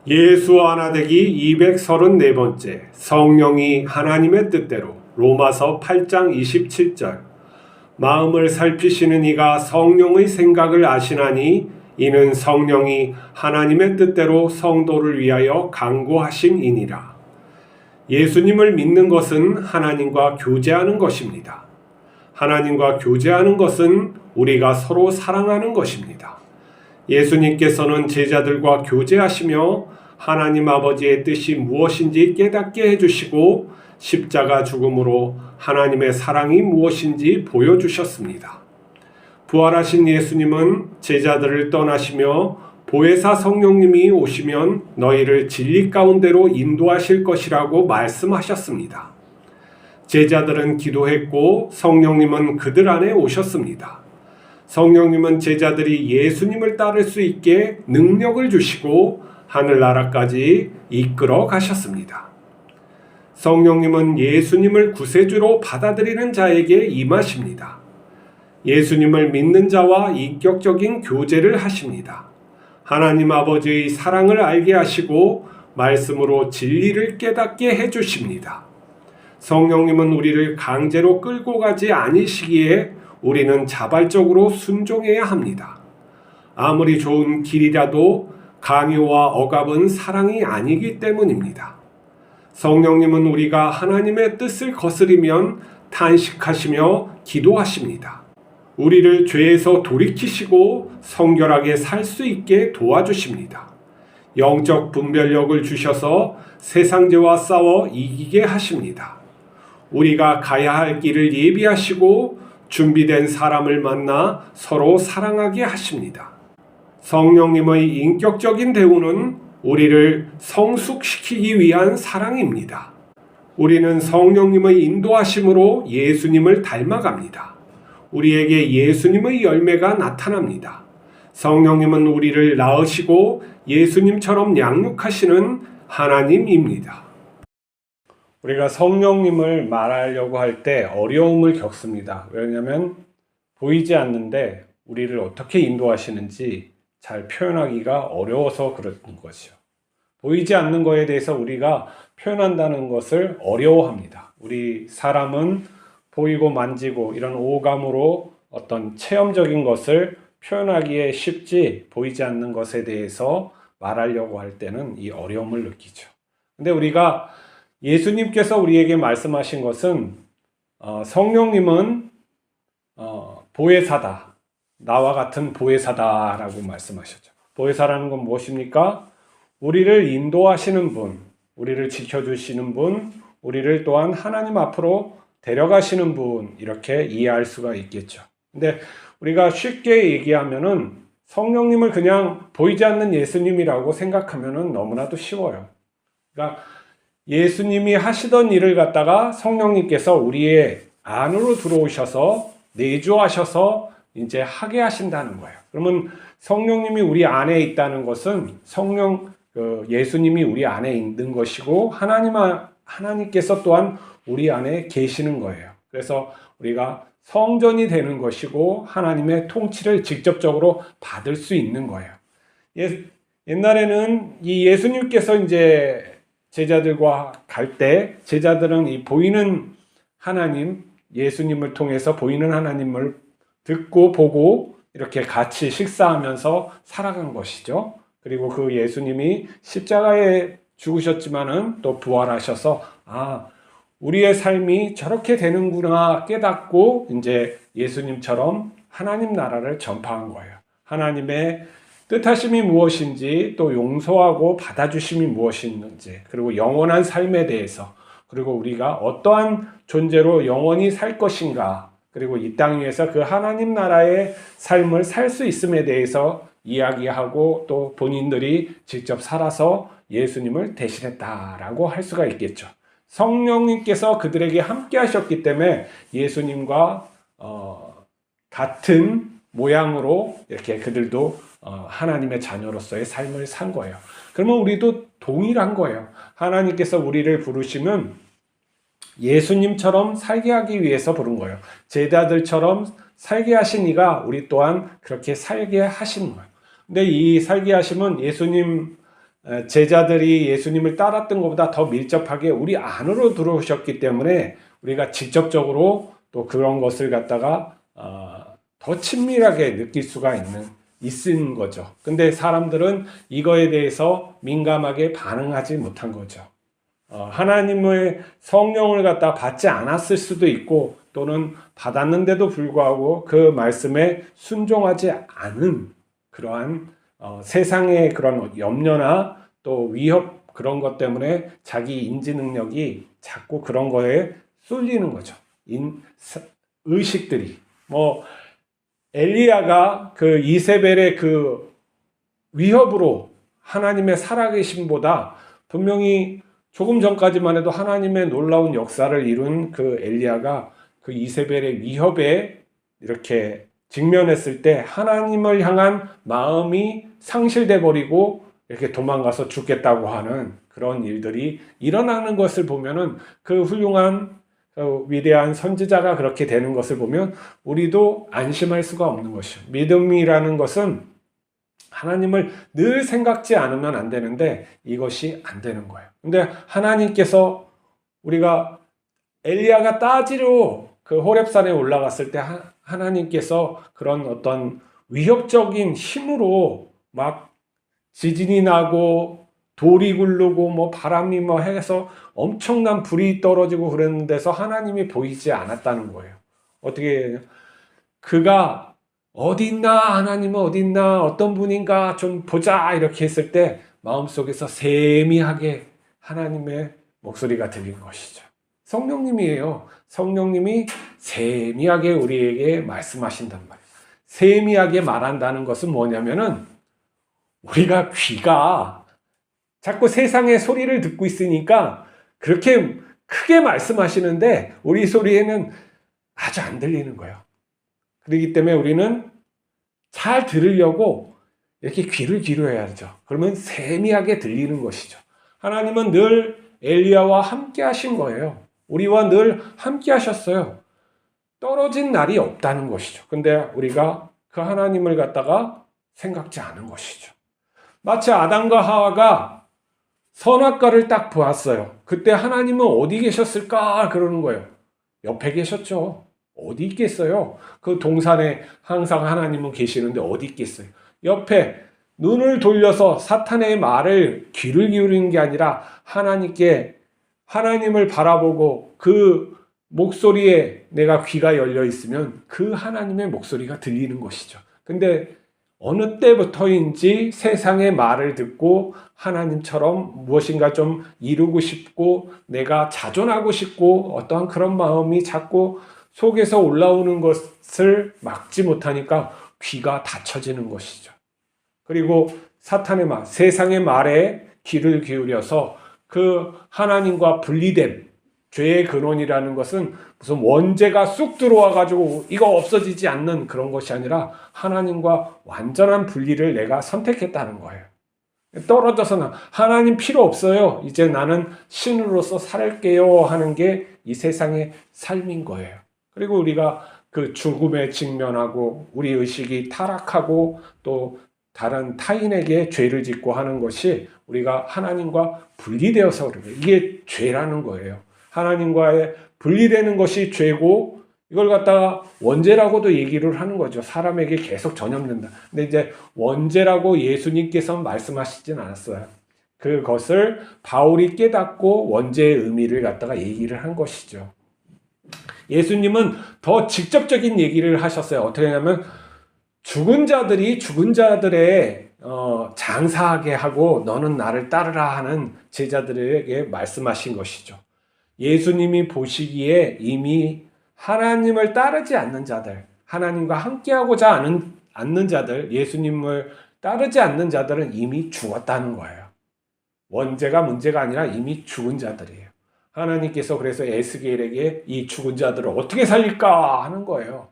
예수 하나 되기 234번째 성령이 하나님의 뜻대로 로마서 8장 27절 마음을 살피시는 이가 성령의 생각을 아시나니 이는 성령이 하나님의 뜻대로 성도를 위하여 간구하심이니라. 예수님을 믿는 것은 하나님과 교제하는 것입니다. 하나님과 교제하는 것은 우리가 서로 사랑하는 것입니다. 예수님께서는 제자들과 교제하시며 하나님 아버지의 뜻이 무엇인지 깨닫게 해주시고 십자가 죽음으로 하나님의 사랑이 무엇인지 보여주셨습니다. 부활하신 예수님은 제자들을 떠나시며 보혜사 성령님이 오시면 너희를 진리 가운데로 인도하실 것이라고 말씀하셨습니다. 제자들은 기도했고 성령님은 그들 안에 오셨습니다. 성령님은 제자들이 예수님을 따를 수 있게 능력을 주시고 하늘나라까지 이끌어 가셨습니다. 성령님은 예수님을 구세주로 받아들이는 자에게 임하십니다. 예수님을 믿는 자와 인격적인 교제를 하십니다. 하나님 아버지의 사랑을 알게 하시고 말씀으로 진리를 깨닫게 해주십니다. 성령님은 우리를 강제로 끌고 가지 아니시기에 우리는 자발적으로 순종해야 합니다. 아무리 좋은 길이라도 강요와 억압은 사랑이 아니기 때문입니다. 성령님은 우리가 하나님의 뜻을 거스리면 탄식하시며 기도하십니다. 우리를 죄에서 돌이키시고 성결하게 살 수 있게 도와주십니다. 영적 분별력을 주셔서 세상죄와 싸워 이기게 하십니다. 우리가 가야 할 길을 예비하시고 준비된 사람을 만나 서로 사랑하게 하십니다. 성령님의 인격적인 대우는 우리를 성숙시키기 위한 사랑입니다. 우리는 성령님의 인도하심으로 예수님을 닮아갑니다. 우리에게 예수님의 열매가 나타납니다. 성령님은 우리를 낳으시고 예수님처럼 양육하시는 하나님입니다. 우리가 성령님을 말하려고 할 때 어려움을 겪습니다. 왜냐하면 보이지 않는데 우리를 어떻게 인도하시는지 잘 표현하기가 어려워서 그런 것이요. 보이지 않는 것에 대해서 우리가 표현한다는 것을 어려워합니다. 우리 사람은 보이고 만지고 이런 오감으로 어떤 체험적인 것을 표현하기에 쉽지 보이지 않는 것에 대해서 말하려고 할 때는 이 어려움을 느끼죠. 근데 우리가 예수님께서 우리에게 말씀하신 것은 성령님은 보혜사다. 나와 같은 보혜사다라고 말씀하셨죠. 보혜사라는 건 무엇입니까? 우리를 인도하시는 분, 우리를 지켜주시는 분, 우리를 또한 하나님 앞으로 데려가시는 분, 이렇게 이해할 수가 있겠죠. 근데 우리가 쉽게 얘기하면은 성령님을 그냥 보이지 않는 예수님이라고 생각하면은 너무나도 쉬워요. 그러니까 예수님이 하시던 일을 갖다가 성령님께서 우리의 안으로 들어오셔서 내주하셔서 이제 하게 하신다는 거예요. 그러면 성령님이 우리 안에 있다는 것은 예수님이 우리 안에 있는 것이고 하나님께서 또한 우리 안에 계시는 거예요. 그래서 우리가 성전이 되는 것이고 하나님의 통치를 직접적으로 받을 수 있는 거예요. 옛날에는 이 예수님께서 이제 제자들과 갈 때 제자들은 이 보이는 하나님, 예수님을 통해서 보이는 하나님을 듣고 보고 이렇게 같이 식사하면서 살아간 것이죠. 그리고 그 예수님이 십자가에 죽으셨지만은 또 부활하셔서 우리의 삶이 저렇게 되는구나 깨닫고 이제 예수님처럼 하나님 나라를 전파한 거예요. 하나님의 뜻하심이 무엇인지 또 용서하고 받아주심이 무엇인지 그리고 영원한 삶에 대해서 그리고 우리가 어떠한 존재로 영원히 살 것인가 그리고 이 땅 위에서 그 하나님 나라의 삶을 살 수 있음에 대해서 이야기하고 또 본인들이 직접 살아서 예수님을 대신했다라고 할 수가 있겠죠. 성령님께서 그들에게 함께 하셨기 때문에 예수님과 같은 모양으로 이렇게 그들도 하나님의 자녀로서의 삶을 산 거예요. 그러면 우리도 동일한 거예요. 하나님께서 우리를 부르시면 예수님처럼 살게 하기 위해서 부른 거예요. 제자들처럼 살게 하신 이가 우리 또한 그렇게 살게 하시는 거예요. 근데 이 살게 하심은 예수님 제자들이 예수님을 따랐던 것보다 더 밀접하게 우리 안으로 들어오셨기 때문에 우리가 직접적으로 또 그런 것을 갖다가 더 친밀하게 느낄 수가 있는 거죠. 근데 사람들은 이거에 대해서 민감하게 반응하지 못한 거죠. 하나님의 성령을 갖다 받지 않았을 수도 있고 또는 받았는데도 불구하고 그 말씀에 순종하지 않은 그러한 세상의 그런 염려나 또 위협 그런 것 때문에 자기 인지 능력이 자꾸 그런 거에 쏠리는 거죠. 의식들이 엘리야가 그 이세벨의 그 위협으로 하나님의 살아계심보다 분명히 조금 전까지만 해도 하나님의 놀라운 역사를 이룬 그 엘리야가 그 이세벨의 위협에 이렇게 직면했을 때 하나님을 향한 마음이 상실돼 버리고 이렇게 도망가서 죽겠다고 하는 그런 일들이 일어나는 것을 보면은 그 훌륭한 위대한 선지자가 그렇게 되는 것을 보면 우리도 안심할 수가 없는 것이죠. 믿음이라는 것은 하나님을 늘 생각지 않으면 안 되는데 이것이 안 되는 거예요. 근데 하나님께서 우리가 엘리야가 따지러 그 호렙산에 올라갔을 때 하나님께서 그런 어떤 위협적인 힘으로 막 지진이 나고 돌이 굴르고 바람이 해서 엄청난 불이 떨어지고 그러는 데서 하나님이 보이지 않았다는 거예요. 어떻게 그가 어디 있나 하나님은 어디 있나 어떤 분인가 좀 보자 이렇게 했을 때 마음속에서 세미하게 하나님의 목소리가 들린 것이죠. 성령님이에요. 성령님이 세미하게 우리에게 말씀하신단 말이에요. 세미하게 말한다는 것은 뭐냐면은 우리가 귀가 자꾸 세상의 소리를 듣고 있으니까 그렇게 크게 말씀하시는데 우리 소리에는 아주 안 들리는 거예요. 그렇기 때문에 우리는 잘 들으려고 이렇게 귀를 기울여야죠. 그러면 세미하게 들리는 것이죠. 하나님은 늘 엘리야와 함께 하신 거예요. 우리와 늘 함께 하셨어요. 떨어진 날이 없다는 것이죠. 근데 우리가 그 하나님을 갖다가 생각지 않은 것이죠. 마치 아담과 하와가 선악과를 딱 보았어요. 그때 하나님은 어디 계셨을까 그러는 거예요. 옆에 계셨죠. 어디 있겠어요? 그 동산에 항상 하나님은 계시는데 어디 있겠어요? 옆에 눈을 돌려서 사탄의 말을 귀를 기울이는 게 아니라 하나님을 바라보고 그 목소리에 내가 귀가 열려 있으면 그 하나님의 목소리가 들리는 것이죠. 근데 어느 때부터인지 세상의 말을 듣고 하나님처럼 무엇인가 좀 이루고 싶고 내가 자존하고 싶고 어떠한 그런 마음이 자꾸 속에서 올라오는 것을 막지 못하니까 귀가 닫혀지는 것이죠. 그리고 사탄의 말, 세상의 말에 귀를 기울여서 그 하나님과 분리됨, 죄의 근원이라는 것은 무슨 원죄가 쑥 들어와가지고 이거 없어지지 않는 그런 것이 아니라 하나님과 완전한 분리를 내가 선택했다는 거예요. 떨어져서는 하나님 필요 없어요. 이제 나는 신으로서 살게요 하는 게 이 세상의 삶인 거예요. 그리고 우리가 그 죽음에 직면하고 우리 의식이 타락하고 또 다른 타인에게 죄를 짓고 하는 것이 우리가 하나님과 분리되어서 그래요. 이게 죄라는 거예요. 하나님과의 분리되는 것이 죄고 이걸 갖다가 원죄라고도 얘기를 하는 거죠. 사람에게 계속 전염된다. 근데 이제 원죄라고 예수님께서는 말씀하시진 않았어요. 그것을 바울이 깨닫고 원죄의 의미를 갖다가 얘기를 한 것이죠. 예수님은 더 직접적인 얘기를 하셨어요. 어떻게 하냐면 죽은 자들이 죽은 자들의 장사하게 하고 너는 나를 따르라 하는 제자들에게 말씀하신 것이죠. 예수님이 보시기에 이미 하나님을 따르지 않는 자들, 하나님과 함께하고자 않는 자들, 예수님을 따르지 않는 자들은 이미 죽었다는 거예요. 원죄가 문제가 아니라 이미 죽은 자들이에요. 하나님께서 그래서 에스겔에게 이 죽은 자들을 어떻게 살릴까 하는 거예요.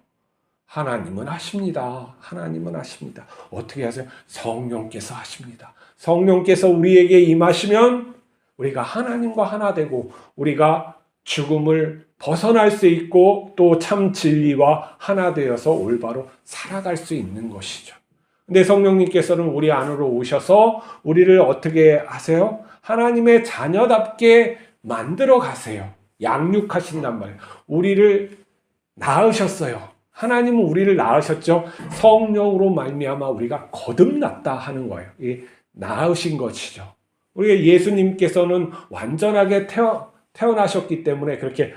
하나님은 하십니다. 하나님은 하십니다. 어떻게 하세요? 성령께서 하십니다. 성령께서 우리에게 임하시면 우리가 하나님과 하나 되고 우리가 죽음을 벗어날 수 있고 또 참 진리와 하나 되어서 올바로 살아갈 수 있는 것이죠. 근데 성령님께서는 우리 안으로 오셔서 우리를 어떻게 하세요? 하나님의 자녀답게 만들어 가세요. 양육하신단 말이에요. 우리를 낳으셨어요. 하나님은 우리를 낳으셨죠. 성령으로 말미암아 우리가 거듭났다 하는 거예요. 이 낳으신 것이죠. 우리 예수님께서는 완전하게 태어나셨기 때문에 그렇게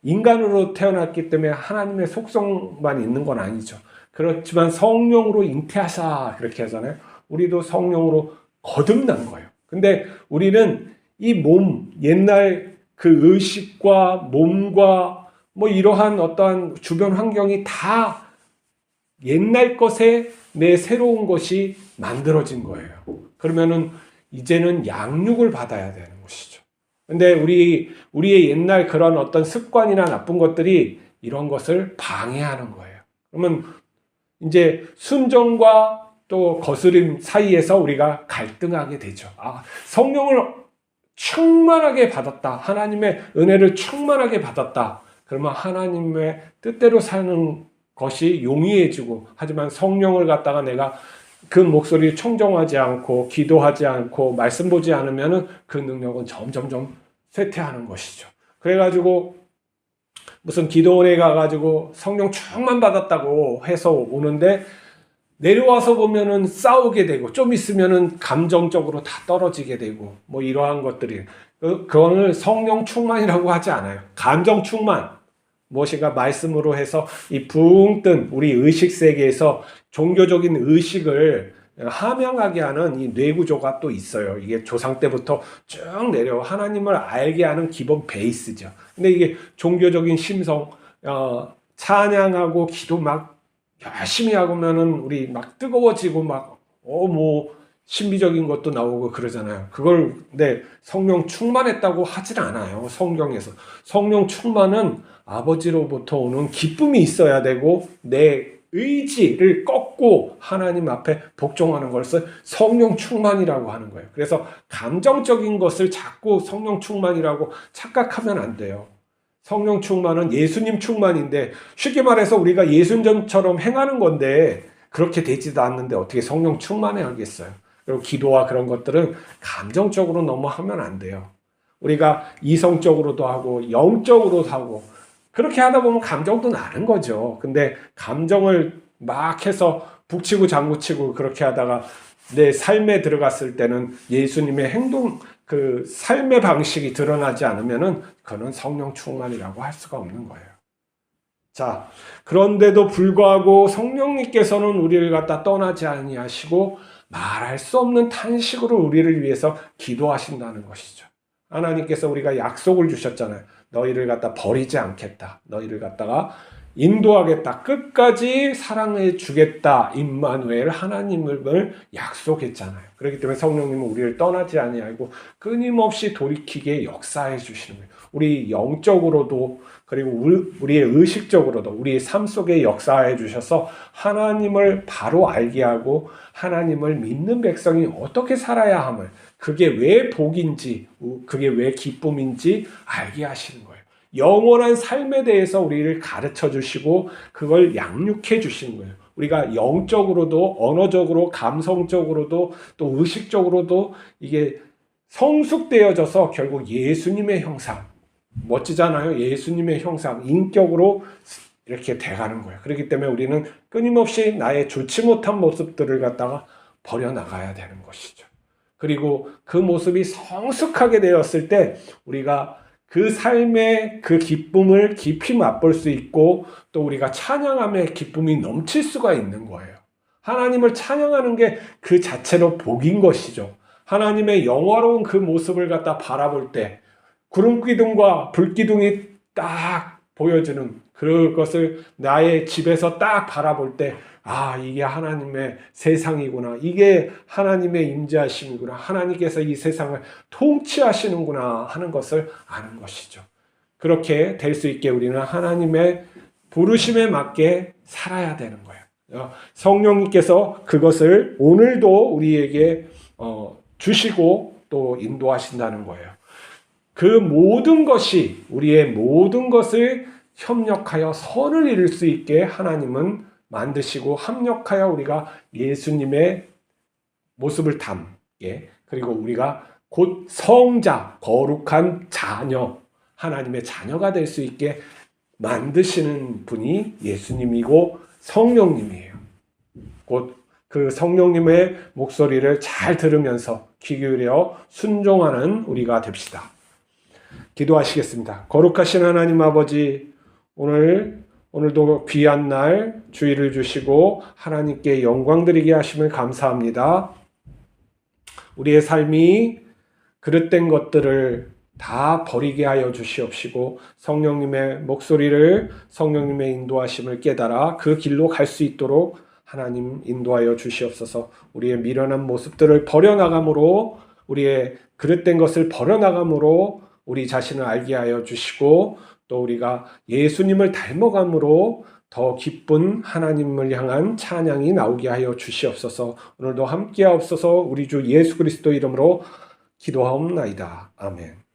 인간으로 태어났기 때문에 하나님의 속성만 있는 건 아니죠. 그렇지만 성령으로 잉태하사 그렇게 하잖아요. 우리도 성령으로 거듭난 거예요. 근데 우리는 이 몸, 옛날 그 의식과 몸과 뭐 이러한 어떠한 주변 환경이 다 옛날 것에 내 새로운 것이 만들어진 거예요. 그러면은 이제는 양육을 받아야 되는 것이죠. 근데 우리의 옛날 그런 어떤 습관이나 나쁜 것들이 이런 것을 방해하는 거예요. 그러면 이제 순종과 또 거스림 사이에서 우리가 갈등하게 되죠. 성령을 충만하게 받았다. 하나님의 은혜를 충만하게 받았다. 그러면 하나님의 뜻대로 사는 것이 용이해지고, 하지만 성령을 갖다가 내가 그 목소리를 청정하지 않고 기도하지 않고 말씀 보지 않으면 그 능력은 점점점 쇠퇴하는 것이죠. 그래가지고 무슨 기도원에 가가지고 성령 충만 받았다고 해서 오는데 내려와서 보면은 싸우게 되고 좀 있으면은 감정적으로 다 떨어지게 되고 뭐 이러한 것들이 그거는 성령 충만이라고 하지 않아요. 감정 충만. 무엇인가 말씀으로 해서 이 붕 뜬 우리 의식 세계에서 종교적인 의식을 함양하게 하는 이 뇌구조가 또 있어요. 이게 조상 때부터 쭉 내려 하나님을 알게 하는 기본 베이스죠. 근데 이게 종교적인 심성, 찬양하고 기도 막 열심히 하면은 우리 막 뜨거워지고 뭐 신비적인 것도 나오고 그러잖아요. 그걸 근데 성령 충만했다고 하진 않아요. 성경에서 성령 충만은 아버지로부터 오는 기쁨이 있어야 되고 내 의지를 꺾고 하나님 앞에 복종하는 것을 성령 충만이라고 하는 거예요. 그래서 감정적인 것을 자꾸 성령 충만이라고 착각하면 안 돼요. 성령 충만은 예수님 충만인데 쉽게 말해서 우리가 예수님처럼 행하는 건데 그렇게 되지도 않는데 어떻게 성령 충만해 하겠어요. 그리고 기도와 그런 것들은 감정적으로 너무 하면 안 돼요. 우리가 이성적으로도 하고 영적으로도 하고 그렇게 하다 보면 감정도 나는 거죠. 근데 감정을 막 해서 북치고 장구치고 그렇게 하다가 내 삶에 들어갔을 때는 예수님의 행동, 그 삶의 방식이 드러나지 않으면은 그거는 성령 충만이라고 할 수가 없는 거예요. 자, 그런데도 불구하고 성령님께서는 우리를 갖다 떠나지 아니하시고 말할 수 없는 탄식으로 우리를 위해서 기도하신다는 것이죠. 하나님께서 우리가 약속을 주셨잖아요. 너희를 갖다 버리지 않겠다. 너희를 갖다가 인도하겠다. 끝까지 사랑해 주겠다. 임마누엘 하나님을 약속했잖아요. 그렇기 때문에 성령님은 우리를 떠나지 아니하고 끊임없이 돌이키게 역사해 주시는 거예요. 우리 영적으로도 그리고 우리의 의식적으로도 우리의 삶 속에 역사해 주셔서 하나님을 바로 알게 하고 하나님을 믿는 백성이 어떻게 살아야 함을, 그게 왜 복인지, 그게 왜 기쁨인지 알게 하시는 거예요. 영원한 삶에 대해서 우리를 가르쳐 주시고 그걸 양육해 주시는 거예요. 우리가 영적으로도 언어적으로 감성적으로도 또 의식적으로도 이게 성숙되어져서 결국 예수님의 형상, 멋지잖아요. 예수님의 형상, 인격으로 이렇게 돼가는 거예요. 그렇기 때문에 우리는 끊임없이 나의 좋지 못한 모습들을 갖다가 버려나가야 되는 것이죠. 그리고 그 모습이 성숙하게 되었을 때 우리가 그 삶의 그 기쁨을 깊이 맛볼 수 있고 또 우리가 찬양함의 기쁨이 넘칠 수가 있는 거예요. 하나님을 찬양하는 게 그 자체로 복인 것이죠. 하나님의 영화로운 그 모습을 갖다 바라볼 때 구름기둥과 불기둥이 딱 보여주는 그것을 나의 집에서 딱 바라볼 때 이게 하나님의 세상이구나. 이게 하나님의 임재하심이구나. 하나님께서 이 세상을 통치하시는구나 하는 것을 아는 것이죠. 그렇게 될 수 있게 우리는 하나님의 부르심에 맞게 살아야 되는 거예요. 성령님께서 그것을 오늘도 우리에게 주시고 또 인도하신다는 거예요. 그 모든 것이 우리의 모든 것을 협력하여 선을 이룰 수 있게 하나님은 만드시고 합력하여 우리가 예수님의 모습을 담게, 그리고 우리가 곧 성자, 거룩한 자녀, 하나님의 자녀가 될 수 있게 만드시는 분이 예수님이고 성령님이에요. 곧 그 성령님의 목소리를 잘 들으면서 귀 기울여 순종하는 우리가 됩시다. 기도하시겠습니다. 거룩하신 하나님 아버지, 오늘도 귀한 날 주의를 주시고 하나님께 영광 드리게 하심을 감사합니다. 우리의 삶이 그릇된 것들을 다 버리게 하여 주시옵시고 성령님의 목소리를, 성령님의 인도하심을 깨달아 그 길로 갈 수 있도록 하나님 인도하여 주시옵소서. 우리의 미련한 모습들을 버려나감으로, 우리의 그릇된 것을 버려나감으로 우리 자신을 알게 하여 주시고, 또 우리가 예수님을 닮아감으로 더 기쁜 하나님을 향한 찬양이 나오게 하여 주시옵소서. 오늘도 함께 하옵소서. 우리 주 예수 그리스도 이름으로 기도하옵나이다. 아멘.